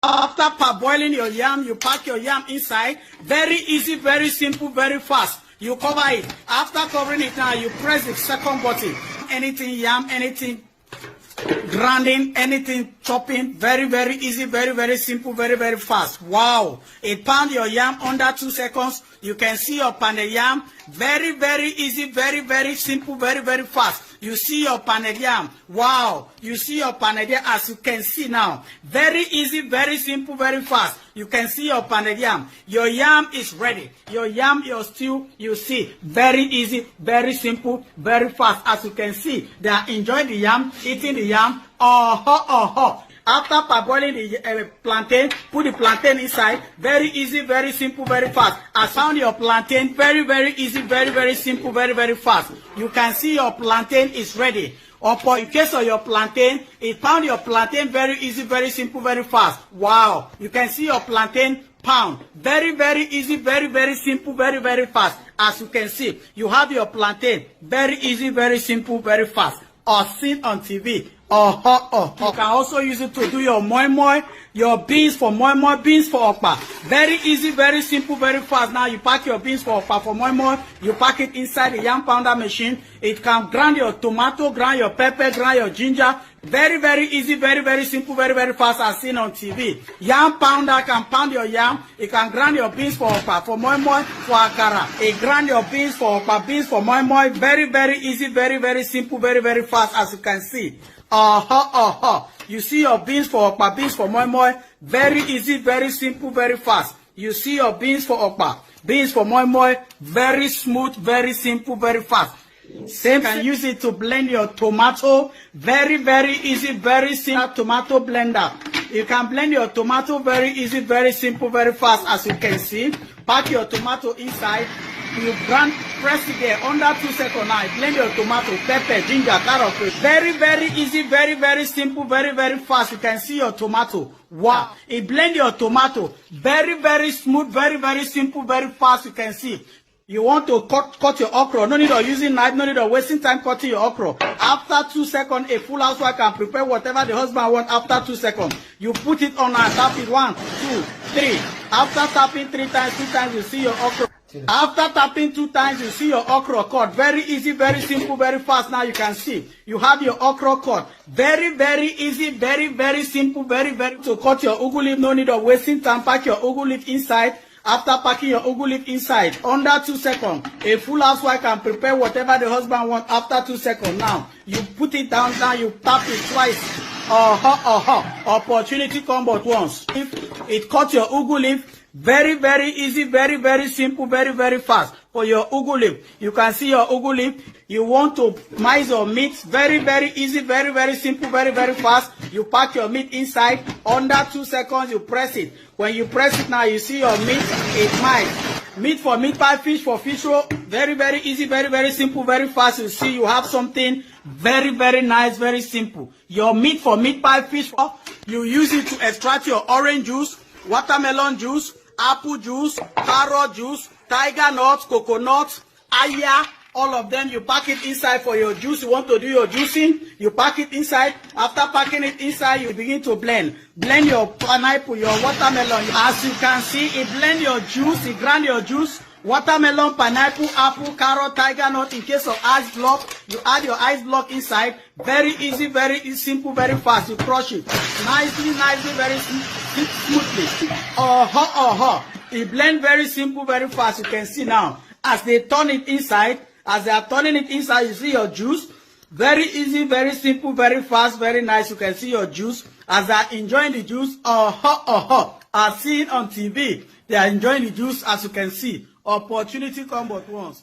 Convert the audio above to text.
After parboiling your yam, you pack your yam inside. Very easy, very simple, very fast. You cover it. After covering it now, you press the second button. Anything yam, anything grinding, anything chopping, very, very easy, very, very simple, very, very fast. Wow. It pound your yam under 2 seconds. You can see your pounded yam. Very, very easy, very, very simple, very, very fast. You see your pounded yam. Wow. You see your pounded yam as you can see now. Very easy, very simple, very fast. You can see your pounded yam. Your yam is ready. Your yam, your stew, you see. Very easy, very simple, very fast. As you can see, they are enjoying the yam, eating the yam. After parboiling the plantain, put the plantain inside. Very easy, very simple, very fast. I found your plantain. Very, very easy, very, very simple, very, very fast. You can see your plantain is ready. Or for in case of your plantain, it found your plantain very easy, very simple, very fast. Wow. You can see your plantain pound. Very, very easy, very, very simple, very, very fast. As you can see, you have your plantain. Very easy, very simple, very fast. Or seen on TV. You can also use it to do your moi moi, your beans for moi moi, beans for okpa. Very easy, very simple, very fast. Now you pack your beans for okpa for moi moi. You pack it inside the yam pounder machine. It can grind your tomato, grind your pepper, grind your ginger. Very, very easy, very, very simple, very, very fast as seen on TV. Yam pounder can pound your yam. It can grind your beans for okpa, for moi moi, for akara. It grind your beans for okpa, beans for moi moi. Very, very easy, very, very simple, very, very fast as you can see. You see your beans for okpa, beans for moi moi. Very easy, very simple, very fast. You see your beans for okpa, beans for moi moi. Very smooth, very simple, very fast. Same can use it to blend your tomato. Very, very easy, very simple tomato blender. You can blend your tomato very easy, very simple, very fast as you can see. Pack your tomato inside. You press it there under 2 seconds now. Blend your tomato, pepper, ginger, carrot. Very, very easy, very, very simple, very, very fast. You can see your tomato. Wow. It blend your tomato. Very, very smooth, very, very simple, very fast. You can see. You want to cut your okra. No need of using knife, no need of wasting time cutting your okra. After 2 seconds, a full housewife can prepare whatever the husband wants after 2 seconds. You put it on and tap it 1, 2, 3. After tapping 3 times, 2 times, you see your okra. After tapping 2 times, you see your okra cut. Very easy, very simple, very fast. Now you can see. You have your okra cut. Very, very easy, very, very simple, very, very. To cut your ugu leaf, no need of wasting time. Pack your ugu leaf inside. After packing your ugu leaf inside, under 2 seconds, a full housewife can prepare whatever the husband wants after 2 seconds. Now, you put it down, now you tap it twice. Opportunity come but once. If it cut your ugu leaf, very, very easy, very, very simple, very, very fast. For your ugu leaf, you can see your ugu leaf. You want to mice your meat, very, very easy, very, very simple, very, very fast. You pack your meat inside. Under 2 seconds, you press it. When you press it now, you see your meat, it mice. Meat for meat pie, fish for fish roll. Very, very easy, very, very simple, very fast. You see you have something very, very nice, very simple. Your meat for meat pie, fish for, you use it to extract your orange juice, watermelon juice, apple juice, carrot juice, tiger nuts, coconut, aya, all of them. You pack it inside for your juice. You want to do your juicing, you pack it inside. After packing it inside, you begin to blend. Blend your pineapple, your watermelon. As you can see, it blend your juice, it grind your juice. Watermelon, pineapple, apple, carrot, tiger nut. In case of ice block, you add your ice block inside. Very easy, very simple, very fast. You crush it nicely, nicely, very smoothly. It blend very simple, very fast. You can see now. As they turn it inside, as they are turning it inside, you see your juice. Very easy, very simple, very fast, very nice. You can see your juice. As they are enjoying the juice, as seen on TV, they are enjoying the juice as you can see. Opportunity come but once.